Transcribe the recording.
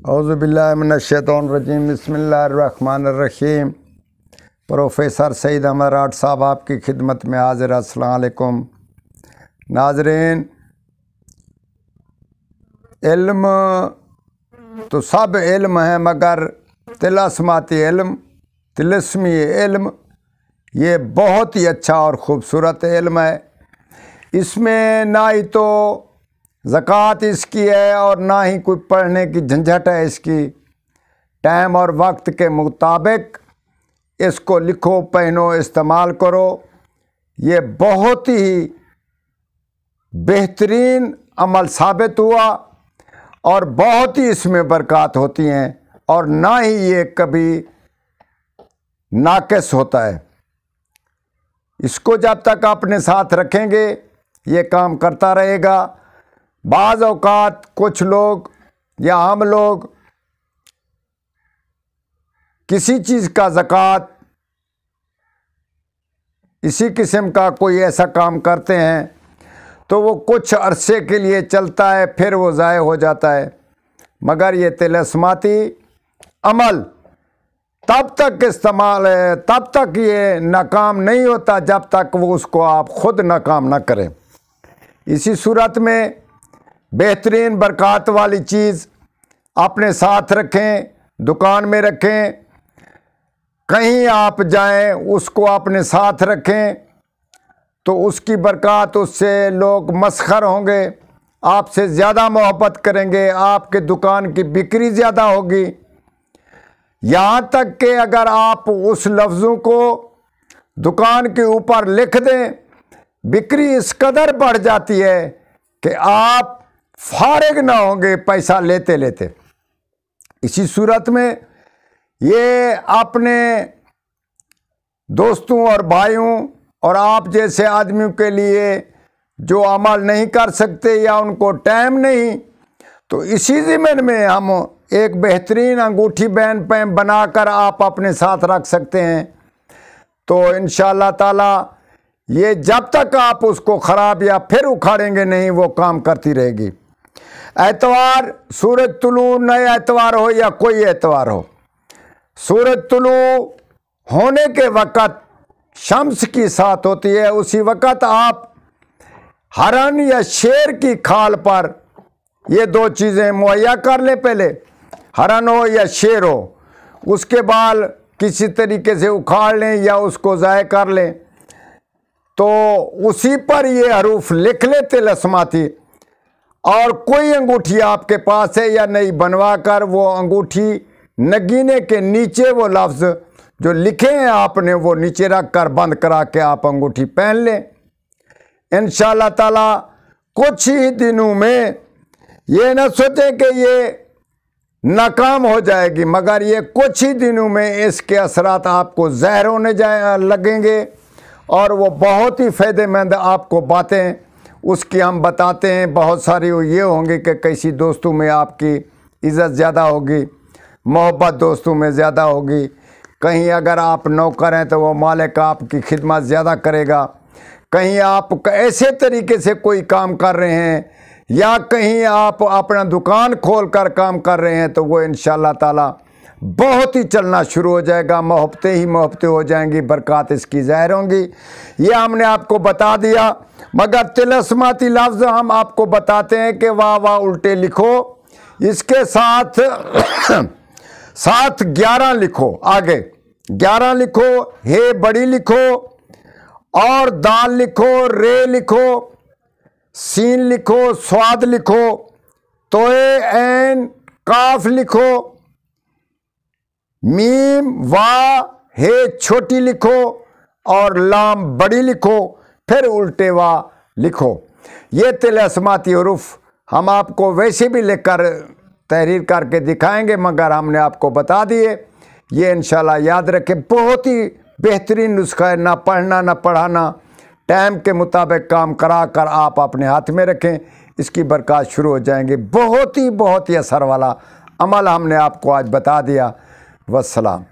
اعوذ باللہ من الشیطان الرجیم، بسم اللہ الرحمن الرحیم۔ پروفیسر سعید احمد راٹھ صاحب آپ کی خدمت میں حاضر۔ السلام علیکم ناظرین۔ علم تو سب علم ہے، مگر طلسماتی علم، طلسمی علم یہ بہت ہی اچھا اور خوبصورت علم ہے۔ اس میں نہ ہی تو زکوٰۃ اس کی ہے اور نہ ہی کوئی پڑھنے کی جھنجھٹ ہے اس کی۔ ٹائم اور وقت کے مطابق اس کو لکھو، پہنو، استعمال کرو۔ یہ بہت ہی بہترین عمل ثابت ہوا اور بہت ہی اس میں برکات ہوتی ہیں اور نہ ہی یہ کبھی ناقص ہوتا ہے۔ اس کو جب تک اپنے ساتھ رکھیں گے یہ کام کرتا رہے گا۔ بعض اوقات کچھ لوگ یا ہم لوگ کسی چیز کا زکوٰۃ اسی قسم کا کوئی ایسا کام کرتے ہیں تو وہ کچھ عرصے کے لیے چلتا ہے، پھر وہ ضائع ہو جاتا ہے، مگر یہ طلسماتی عمل تب تک استعمال ہے، تب تک یہ ناکام نہیں ہوتا جب تک وہ اس کو آپ خود ناکام نہ کریں۔ اسی صورت میں بہترین برکات والی چیز اپنے ساتھ رکھیں، دکان میں رکھیں، کہیں آپ جائیں اس کو اپنے ساتھ رکھیں تو اس کی برکات، اس سے لوگ مسخر ہوں گے، آپ سے زیادہ محبت کریں گے، آپ کے دکان کی بکری زیادہ ہوگی۔ یہاں تک کہ اگر آپ اس لفظوں کو دکان کے اوپر لکھ دیں، بکری اس قدر بڑھ جاتی ہے کہ آپ فارغ نہ ہوں گے پیسہ لیتے لیتے۔ اسی صورت میں یہ اپنے دوستوں اور بھائیوں اور آپ جیسے آدمیوں کے لیے جو عمل نہیں کر سکتے یا ان کو ٹائم نہیں، تو اسی ضمن میں ہم ایک بہترین انگوٹھی بین بنا کر آپ اپنے ساتھ رکھ سکتے ہیں۔ تو انشاءاللہ تعالی یہ جب تک آپ اس کو خراب یا پھر اکھاڑیں گے نہیں، وہ کام کرتی رہے گی۔ اتوار، سورج طلوع، نئے اتوار ہو یا کوئی اتوار ہو، سورج طلوع ہونے کے وقت شمس کی ساتھ ہوتی ہے، اسی وقت آپ ہرن یا شیر کی کھال پر یہ دو چیزیں مہیا کر لیں۔ پہلے ہرن ہو یا شیر ہو، اس کے بال کسی طریقے سے اکھاڑ لیں یا اس کو ضائع کر لیں، تو اسی پر یہ حروف لکھ لیں طلسماتی، اور کوئی انگوٹھی آپ کے پاس ہے یا نہیں بنوا کر وہ انگوٹھی نگینے کے نیچے وہ لفظ جو لکھے ہیں آپ نے وہ نیچے رکھ کر بند کرا کے آپ انگوٹھی پہن لیں۔ انشاءاللہ تعالی کچھ ہی دنوں میں، یہ نہ سوچیں کہ یہ ناکام ہو جائے گی، مگر یہ کچھ ہی دنوں میں اس کے اثرات آپ کو ظاہر ہونے لگیں گے اور وہ بہت ہی فائدہ مند آپ کو باتیں اس کی ہم بتاتے ہیں۔ بہت ساری یہ ہوں گی کہ کسی دوستوں میں آپ کی عزت زیادہ ہوگی، محبت دوستوں میں زیادہ ہوگی، کہیں اگر آپ نوکر ہیں تو وہ مالک آپ کی خدمت زیادہ کرے گا، کہیں آپ ایسے طریقے سے کوئی کام کر رہے ہیں یا کہیں آپ اپنا دکان کھول کر کام کر رہے ہیں تو وہ انشاءاللہ تعالی بہت ہی چلنا شروع ہو جائے گا، محبتیں ہی محبتیں ہو جائیں گی، برکات اس کی ظاہر ہوں گی۔ یہ ہم نے آپ کو بتا دیا، مگر طلسماتی لفظ ہم آپ کو بتاتے ہیں کہ واہ واہ الٹے لکھو، اس کے ساتھ 11 لکھو، آگے 11 لکھو، ہے بڑی لکھو اور دال لکھو، رے لکھو، سین لکھو، سواد لکھو، توئے عین کاف لکھو، میم وا ہے چھوٹی لکھو اور لام بڑی لکھو، پھر الٹے وا لکھو۔ یہ طلسماتی حروف ہم آپ کو ویسے بھی لکھ کر تحریر کر کے دکھائیں گے، مگر ہم نے آپ کو بتا دیے۔ یہ انشاءاللہ یاد رکھیں، بہت ہی بہترین نسخہ ہے، نہ پڑھنا نہ پڑھانا، ٹائم کے مطابق کام کرا کر آپ اپنے ہاتھ میں رکھیں، اس کی برکات شروع ہو جائیں گے۔ بہت ہی اثر والا عمل ہم نے آپ کو آج بتا دیا۔ والسلام۔